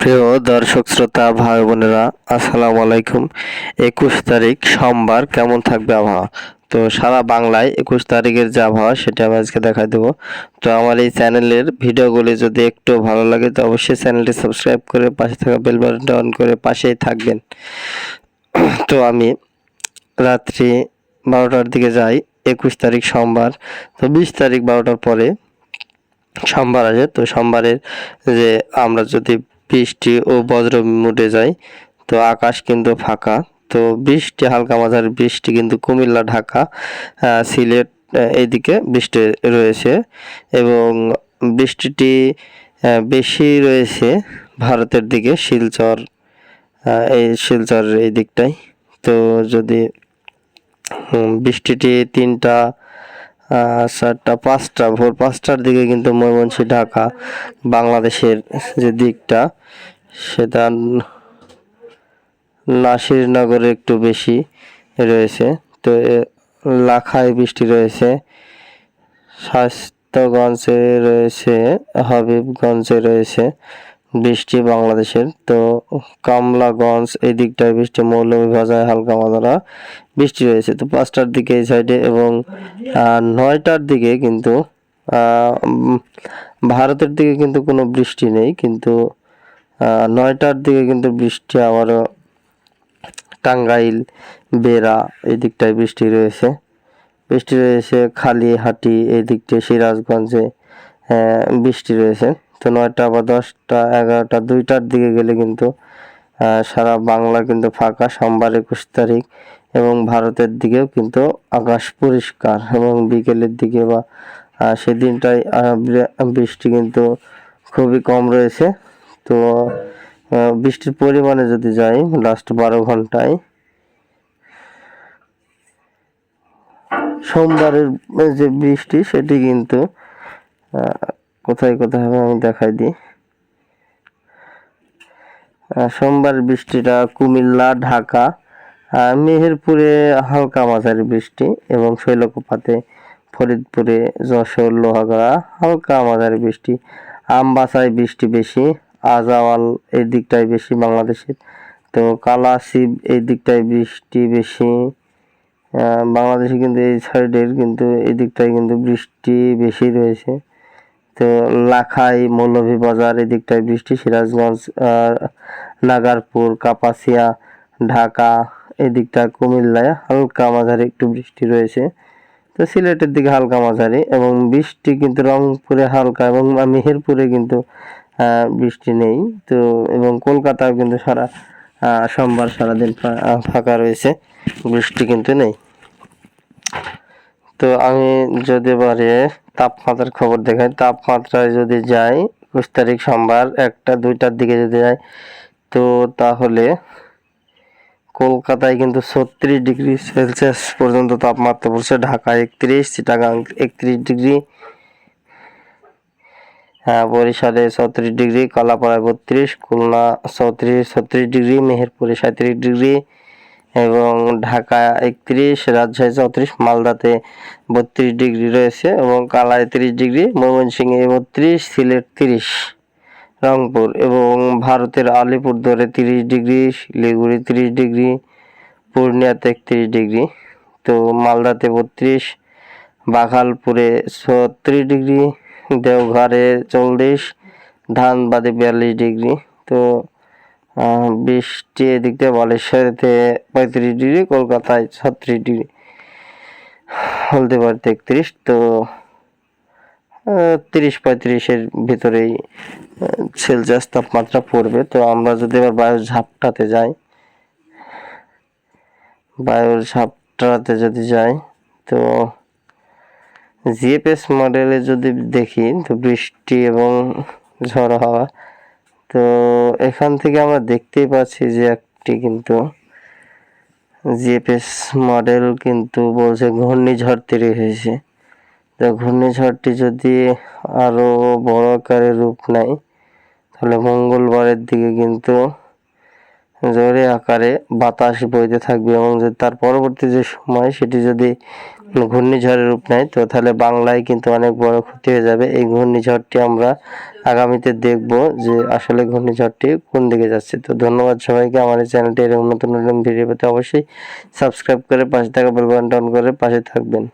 প্রিয় দর্শক শ্রোতা ভাই বোনেরা, আসসালামু আলাইকুম। 21 তারিখ সোমবার কেমন থাকবে আবহাওয়া? তো সারা বাংলায় 21 তারিখের যে আবহাওয়া সেটা আমি আজকে দেখাই দেবো। তো আমার এই চ্যানেলের ভিডিওগুলি যদি একটু ভালো লাগে তো অবশ্যই চ্যানেলটি সাবস্ক্রাইব করে পাশে থাকা বেল বাটনটা অন করে পাশেই থাকবেন। তো আমি রাত্রি 12টার দিকে যাই, 21 তারিখ সোমবার। তো 20 তারিখ 12টার পরে সোমবার আছে। তো সোমবারের যে আমরা যদি বৃষ্টি ও বজ্র মুডে যাই তো আকাশ কিন্তু ফাঁকা। তো বৃষ্টি হালকা মাঝারি বৃষ্টি কিন্তু কুমিল্লা, ঢাকা, সিলেট এইদিকে বৃষ্টি রয়েছে এবং বৃষ্টিটি বেশি রয়েছে ভারতের দিকে, শিলচর, এই শিলচর এই দিকটায়। তো যদি বৃষ্টিটি 3টা, 4টা, 5টা, ভোর 5টার দিকে কিন্তু ময়মনসিংহ, ঢাকা, বাংলাদেশের যে দিকটা সেটা নাসিরনগরে একটু বেশি রয়েছে। তো লাখায় বৃষ্টি রয়েছে, স্বাস্থ্যগঞ্জে রয়েছে, হবিবগঞ্জে রয়েছে বৃষ্টি বাংলাদেশের। তো কমলাগঞ্জ এই দিকটায় বৃষ্টি, মৌলভীবাজারে হালকা মাঝারি বৃষ্টি রয়েছে। তো 5টার দিকে এই সাইডে এবং 9টার দিকে কিন্তু ভারতের দিকে কিন্তু কোনো বৃষ্টি নেই, কিন্তু 9টার দিকে কিন্তু বৃষ্টি আবারও টাঙ্গাইল, বেড়া এই দিকটায় বৃষ্টি রয়েছে। খালিহাটি এই দিকটায়, সিরাজগঞ্জে বৃষ্টি রয়েছে। তো 9টা বা 10টা, 11টা, 2টার দিকে গেলে কিন্তু সারা বাংলা কিন্তু ফাঁকা সোমবার 21 তারিখ, এবং ভারতের দিকেও কিন্তু আকাশ পরিষ্কার এবং বিকেলের দিকে বা সেদিনটাই বৃষ্টি কিন্তু খুবই কম রয়েছে। তো বৃষ্টির পরিমাণে যদি যাই লাস্ট 12 ঘন্টায়, সোমবারের যে বৃষ্টি সেটি কিন্তু কোথায় কোথায় হবে আমি দেখাই দিই। সোমবার বৃষ্টিটা কুমিল্লা, ঢাকা, মেহেরপুরে হালকা মাঝারি বৃষ্টি এবং শৈলকুপাতে, ফরিদপুরে, যশোর, লোহাগড়া হালকা মাঝারি বৃষ্টি, আমবাসায় বৃষ্টি বেশি, আজাওয়াল এই দিকটায় বেশি বাংলাদেশের। তো কালাসিব এই দিকটায় বৃষ্টি বেশি বাংলাদেশে, কিন্তু এই সাইডের কিন্তু এই দিকটায় কিন্তু বৃষ্টি বেশি রয়েছে। তো লাখাই, মৌলভীবাজার এই দিকটায় বৃষ্টি, সিরাজগঞ্জ, নাগারপুর, কাপাসিয়া, ঢাকা এই দিকটা, কুমিল্লায় হালকা মাঝারি একটু বৃষ্টি রয়েছে। তো সিলেটের দিকে হালকা মাঝারি এবং বৃষ্টি কিন্তু রংপুরে হালকা এবং মেহেরপুরে কিন্তু বৃষ্টি নেই। তো এবং কলকাতাও কিন্তু সোমবার সারাদিন ফাঁকা রয়েছে, বৃষ্টি কিন্তু নেই। তো আমি যদি এবারে তাপমাত্রার খবর দেখাই, তাপমাত্রায় যদি যাই 21 তারিখ সোমবার 1টা 2টার দিকে যদি যাই তো তাহলে কলকাতায় কিন্তু 36 ডিগ্রি সেলসিয়াস পর্যন্ত তাপমাত্রা পড়ছে, ঢাকায় 31, চিটাগাং 31 ডিগ্রি, বরিশালে 34 ডিগ্রি, কলাপাড়ায় 32, খুলনা 36 ডিগ্রি, মেহেরপুরে 37 ডিগ্রি এবং ঢাকা 31, রাজশাহী 34, মালদাতে 32 ডিগ্রি রয়েছে এবং কালায় 30 ডিগ্রি, ময়মনসিংহে 32, সিলেট 30, রংপুর এবং ভারতের আলিপুরদুয়ারে 30 ডিগ্রি, শিলিগুড়ি 30 ডিগ্রি, পূর্ণিয়াতে 31 ডিগ্রি, তো মালদাতে 32, বাঘালপুরে 36 ডিগ্রি, দেওঘরে 40, ধানবাদে 42 ডিগ্রি। তো বৃষ্টি এদিক দিয়ে বালেশ্বরেতে 35 ডিগ্রি, কলকাতায় 36 ডিগ্রি, হলদিবাড়িতে 31। তো 30-35-এর ভিতরেই সেলসিয়াস তাপমাত্রা পড়বে। তো আমরা যদি এবার বায়ুর ঝাপটাতে যদি যাই তো জিএফএস মডেলে যদি দেখি তো বৃষ্টি এবং ঝড় হাওয়া, তো এখান থেকে আমরা দেখতেই পাচ্ছি যে একটি কিন্তু জিএফএস মডেল কিন্তু বলছে ঘূর্ণিঝড় তৈরি হয়েছে। তো ঘূর্ণিঝড়টি যদি আরো বড় আকারে রূপ নেয় তাহলে মঙ্গলবারের দিকে কিন্তু জোরে আকারে বাতাস বইতে থাকবে এবং যে তার পরবর্তী যে সময় সেটি যদি ঘূর্ণিঝড়ের রূপ নেয় তো তাহলে বাংলায় কিন্তু অনেক বড় ক্ষতি হয়ে যাবে। এই ঘূর্ণিঝড়টি আমরা আগামীতে দেখব যে আসলে ঘূর্ণিঝড়টি কোন দিকে যাচ্ছে। তো ধন্যবাদ সবাইকে। আমার এই চ্যানেলটি এরকম নতুন নতুন ভিডিও পেতে অবশ্যই সাবস্ক্রাইব করে পাশে থাকা বেল বাটনটা অন করে পাশে থাকবেন।